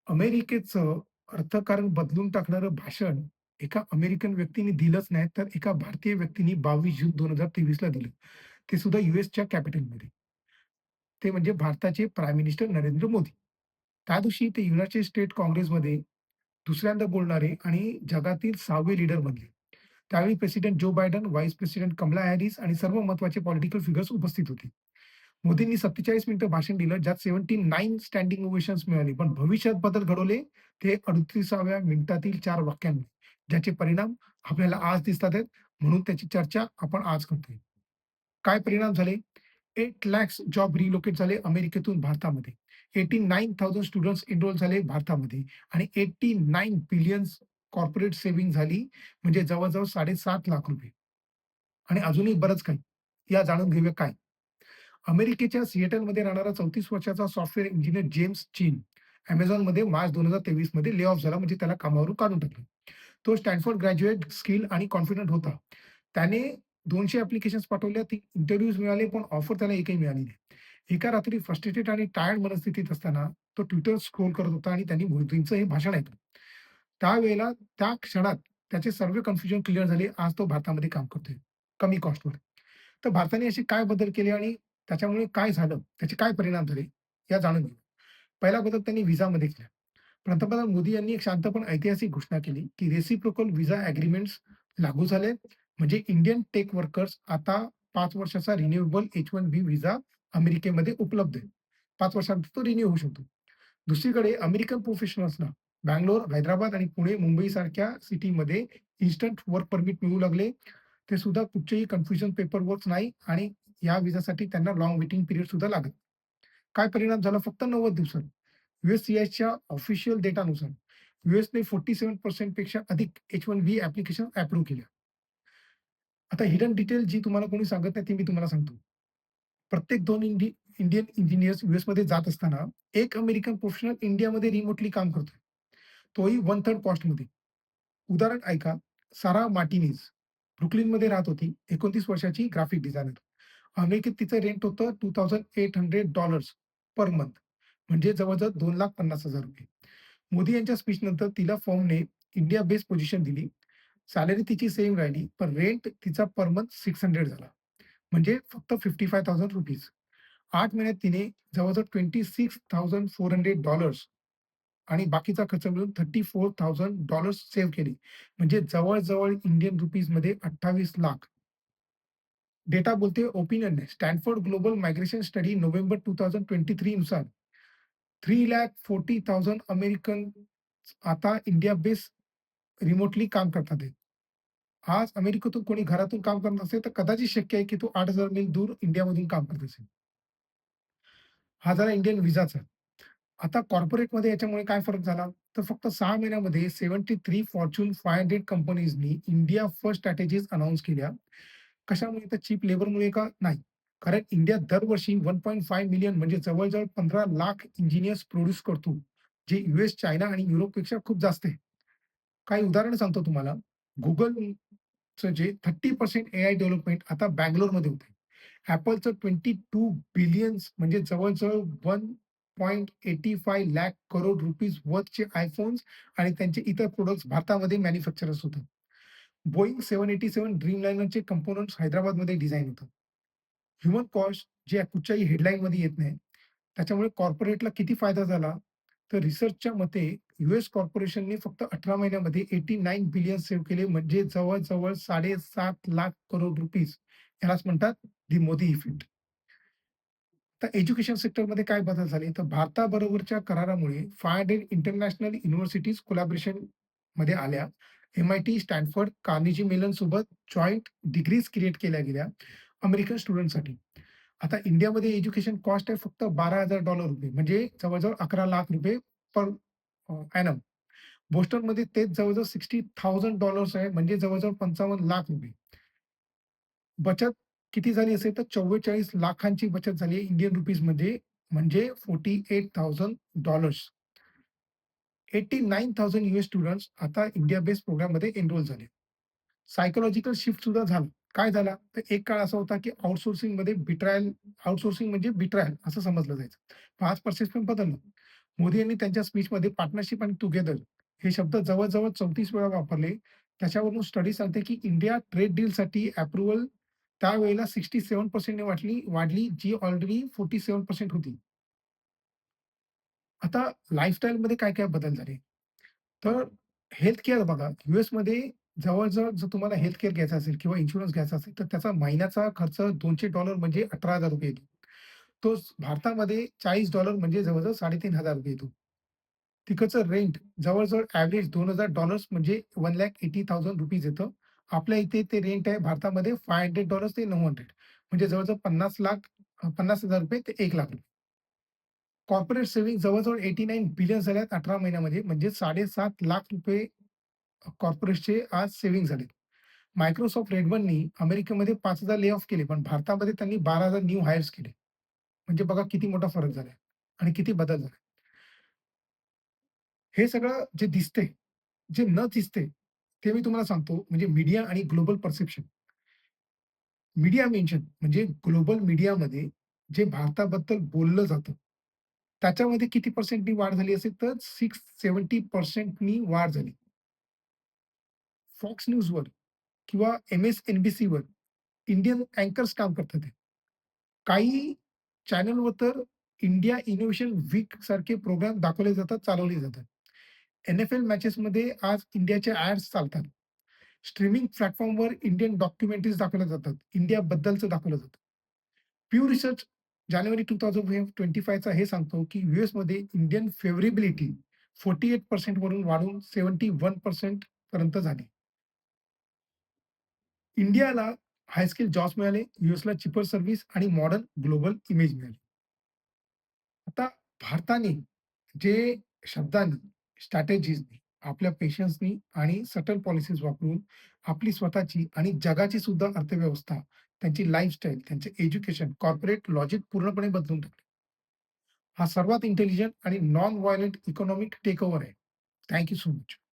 अमेरिकेचं अर्थकारण बदलून टाकणारं भाषण एका अमेरिकन व्यक्तीने दिलंच नाही, तर एका भारतीय व्यक्तीने 22 जून 2023 ला दिलं. ते सुद्धा यूएसच्या कॅपिटलमध्ये. ते म्हणजे भारताचे प्राईम मिनिस्टर नरेंद्र मोदी. त्या दिवशी ते युनायटेड स्टेट काँग्रेसमध्ये दुसऱ्यांदा बोलणारे आणि जगातील 6वे लीडर बनले. त्यावेळी president Joe Biden, vice president Kamala Harris आणि सर्व महत्त्वाचे पॉलिटिकल फिगर्स उपस्थित होते. मोदींनी 47 मिनिटं भाषण दिलं, ज्यात 79 स्टँडिंग ओव्हेशन्स मिळाले. पण भविष्यात बदल घडवले ते 38व्या मिनिटातील 4 वाक्यांनी, ज्याचे परिणाम आपल्याला आज दिसतात आहेत. म्हणून त्याची चर्चा आपण आज करतोय. काय परिणाम झाले? 8 लाख जॉब रिलोकेट झाले अमेरिकेतून भारतामध्ये. 89,000 स्टुडंट्स एनरोल झाले भारतामध्ये आणि 89 बिलियन्स कॉर्पोरेट सेव्हिंग झाली, म्हणजे जवळ-जवळ ₹7.5 लाख. आणि अजूनही बरंच काही. या जाणून घेऊया काय? अमेरिकेच्या सिएटलमध्ये राहणारा 34 वर्षाचा सॉफ्टवेअर इंजिनिअर जेम्स चीन Amazonमध्ये मार्च 2023 मध्ये ले ऑफ झाला, म्हणजे त्याला कामावरून काढून टाकलं. तो स्टॅनफोर्ड ग्रॅज्युएट, स्किल आणि कॉन्फिडंट होता. त्याने 200 ॲप्लिकेशन्स पाठवल्या, ती इंटरव्ह्यूज मिळाले, पण ऑफर त्याला एकही मिळाली नाही. एका रात्री फ्रस्ट्रेटेड आणि टायर्ड मनस्थितीत असताना तो ट्विटर स्क्रोल करत होता आणि त्यांनी मोदींचं हे भाषण ऐकलं. त्यावेळेला त्या क्षणात त्याचे सर्व कन्फ्युजन क्लिअर झाले. आज तो भारतामध्ये काम करतोय, कमी कॉस्टवर. तर भारताने असे काय बदल केले आणि त्याच्यामुळे काय झालं? त्याचे काय परिणाम झाले? या जाणून घेऊ. पहिला बदल त्यांनी व्हिसामध्ये केला. पंतप्रधान मोदी यांनी एक शांत पण ऐतिहासिक घोषणा केली, की रेसिप्रोकल व्हिसा एग्रीमेंट्स लागू झाले. म्हणजे इंडियन टेक वर्कर्स आता 5 वर्षाचा रिन्यूएबल H-1B व्हिसा अमेरिकेमध्ये उपलब्ध आहे. 5 वर्षानंतर तो रिन्यू होऊ शकतो. दुसरीकडे अमेरिकन प्रोफेशनल्सना बंगलोर, हैदराबाद आणि पुणे, मुंबईसारख्या सिटीमध्ये इन्स्टंट वर्क परमिट मिळू लागले. ते सुद्धा कुठचेही कन्फ्युजन पेपरवर्क नाही आणि या व्हिसासाठी त्यांना लाँग वेटिंग पिरियड सुद्धा लागत. काय परिणाम झाला? फक्त 90 दिवसात. यूएससीआयच्या ऑफिशियल डेटानुसार यूएसने 47% पेक्षा अधिक H-1B ॲप्लिकेशन अप्रूव्ह केल्या. आता हिडन डिटेल जी तुम्हाला कोणी सांगत नाही, ती मी तुम्हाला सांगतो. प्रत्येक 2 इंडियन इंजिनिअर्स यूएसमध्ये जात असताना, एक अमेरिकन प्रोफेशनल इंडियामध्ये रिमोटली काम करतोय. तोही 1/3 कॉस्टमध्ये. उदाहरण ऐका, सारा मार्टिनेज ब्रुकलिनमध्ये राहत होती. 29 वर्षाची ग्राफिक डिझायनर. अमेरिकेत तिचं रेंट होतं $2,800 पर मंथ, म्हणजे जवळ-जवळ ₹2,50,000. मोदी यांच्या स्पीचनंतर तिला फर्मने इंडिया बेस्ड पोझिशन दिली. सॅलरी तिची सेम राहिली, पण रेंट तिचा पर मंथ 600 झाला. म्हणजे फक्त ₹55,000. 8 महिन्यात तिने जवळ-जवळ $26,400 आणि बाकीचा खर्च मिळून $34,000 सेव्ह केले. म्हणजे जवळ-जवळ इंडियन रुपीजमध्ये 28 लाख. डेटा बोलते, ओपिनियन नाही. Stanford global migration study November 2023 नुसार 3,40,000 अमेरिकन आता इंडिया बेस रिमोटली काम करतात आहेत. आज अमेरिकेतून कोणी घरातून काम करत असेल, तर कदाचित शक्य आहे, की तो 8,000 मैल दूर इंडियामधून काम करत असेल. हा झाला इंडियन व्हिसाचा. आता कॉर्पोरेटमध्ये याच्यामुळे काय फरक झाला? तर फक्त 6 महिन्यामध्ये 73 फॉर्च्यून 500 कंपनीजनी इंडिया फर्स्ट स्ट्रॅटेजीज अनाउन्स केल्या. कशामुळे? तर चीप लेबरमुळे का? नाही. कारण इंडिया दरवर्षी 1.5 मिलियन, म्हणजे जवळ-जवळ 15 लाख इंजिनिअर्स प्रोड्यूस करतो. जे यूएस, चायना आणि युरोपपेक्षा खूप जास्त आहे. काही उदाहरणं सांगतो तुम्हाला. Googleचं जे 30% एआय डेव्हलपमेंट आता बंगलोरमध्ये होते. Appleचं 22 बिलियन्स, म्हणजे जवळ-जवळ 1.85 लाख करोड रुपीज वर्थचे iPhones आणि त्यांचे इतर प्रॉडक्ट्स भारतामध्ये मॅन्युफॅक्चरर्स होतात. Boeing 787 ड्रीमलाइनरचे कंपोनंट्स हैदराबादमध्ये डिझाइन होतात. ह्युमन कॉस्ट जे कुठच्याही हेडलाईनमध्ये येत नाही. त्याच्यामुळे कॉर्पोरेटला किती फायदा झाला? तर रिसर्चच्या मते यूएस कॉर्पोरेशनने फक्त 18 महिन्यामध्ये 89 बिलियन सेव्ह केले, म्हणजे जवळ-जवळ 7.5 लाख करोड रुपीज. यालाच म्हणतात दी मोदी इफेक्ट. तर एज्युकेशन सेक्टरमध्ये काय बदल झाले? तर भारताबरोबरच्या करारामुळे 500 इंटरनॅशनल युनिव्हर्सिटीज कोलॅबोरेशनमध्ये आल्या. MIT, स्टॅनफोर्ड, कार्नेजी मेलन सोबत जॉइंट डिग्रीज क्रिएट केल्या गेल्या अमेरिकन स्टुडंटसाठी. आता इंडियामध्ये एज्युकेशन कॉस्ट आहे फक्त $12,000, म्हणजे जवळ-जवळ ₹11,00,000 पर ॲनम. बोस्टनमध्ये तेच जवळ-जवळ $60,000 आहे, म्हणजे जवळ-जवळ ₹55,00,000. बचत किती झाली असेल, तर 44 लाखांची बचत झाली आहे इंडियन रुपीजमध्ये, म्हणजे $48,000. 89,000 यूएस स्टुडंट्स आता इंडिया बेस्ड प्रोग्राममध्ये एनरोल झाले. सायकॉलॉजिकल शिफ्ट सुद्धा झाला. काय झाला? तर एक काळ असा होता, की आउटसोर्सिंगमध्ये बिट्रायल, आउटसोर्सिंग म्हणजे बिट्रायल असं समजलं जायचं. 5 पर्सेंट पण बदललं. मोदी यांनी त्यांच्या स्पीचमध्ये पार्टनरशिप आणि टुगेदर हे शब्द जवळ-जवळ 34 वेळा वापरले. त्याच्यावरून स्टडी सांगते, की इंडिया ट्रेड डीलसाठी अप्रूव्हल त्यावेळेला 67% ने वाढली, जी ऑलरेडी 47% होती. आता लाईफस्टाईलमध्ये काय-काय बदल झाले? तर हेल्थ केअर बघा, यूएसमध्ये जवळ-जवळ जर तुम्हाला हेल्थ केअर घ्यायचा असेल किंवा इन्शुरन्स घ्यायचा असेल, तर त्याचा महिन्याचा खर्च $200 म्हणजे ₹18,000 येतो. तोच भारतामध्ये $40 म्हणजे जवळ-जवळ ₹3,500 येतो. तिकडचं रेंट जवळ-जवळ ॲव्हरेज $2,000 म्हणजे ₹1,80,000 येतं. आपल्या इथे ते रेंट आहे भारतामध्ये $500 ते 900 म्हणजे जवळ-जवळ 50,00,000 ₹50,000 ते ₹1,00,000. कॉर्पोरेट सेव्हिंग जवळ-जवळ 89 बिलियन झाल्यात 18 महिन्यामध्ये म्हणजे ₹7,50,000 कॉर्पोरेट्सचे आज सेव्हिंग झालेत. Microsoft Redmondनी अमेरिकेमध्ये 5,000 ले ऑफ केले, पण भारतामध्ये त्यांनी 12,000 न्यू हायर्स केले. म्हणजे बघा किती मोठा फरक झालाय आणि किती बदल झालाय. हे सगळं जे दिसतंय, जे न दिसतंय, ते मी तुम्हाला सांगतो म्हणजे मीडिया आणि ग्लोबल परसेप्शन. मीडिया मेन्शन म्हणजे ग्लोबल मीडियामध्ये जे भारताबद्दल बोललं जातं, त्याच्यामध्ये किती पर्सेंटनी वाढ झाली असेल तर 670% वाढ झाली. Fox न्यूजवर किंवा MSNBCवर इंडियन अँकर्स काम करतात आहे. काही चॅनलवर तर इंडिया इनोव्हेशन वीक सारखे प्रोग्राम दाखवले जातात, चालवले जातात. NFL मॅचेसमध्ये आज इंडियाचे ॲड्स चालतात. स्ट्रीमिंग प्लॅटफॉर्मवर इंडियन डॉक्युमेंटरीज दाखवल्या जातात. इंडियाबद्दलचं दाखवलं जातं. प्यू रिसर्च जानेवारी 2025 चा हे सांगतो, की यूएसमध्ये इंडियन फेव्हरेबिलिटी 48% वरून वाढून 71% पर्यंत झाली. इंडियाला हाय स्किल जॉब्स मिळाले, यूएसला चीपर सर्व्हिस आणि मॉडर्न ग्लोबल इमेज मिळाली. आता भारताने जे शब्दांनी, स्ट्रॅटेजीजनी, आपल्या पेशन्सनी आणि सटल पॉलिसीज वापरून आपली स्वतःची आणि जगाची सुद्धा अर्थव्यवस्था, त्यांची लाईफस्टाईल, त्यांचे एज्युकेशन, कॉर्पोरेट लॉजिक पूर्णपणे बदलून टाकले. हा सर्वात इंटेलिजंट आणि नॉन व्हायलंट इकॉनॉमिक टेकओव्हर आहे. Thank you so much.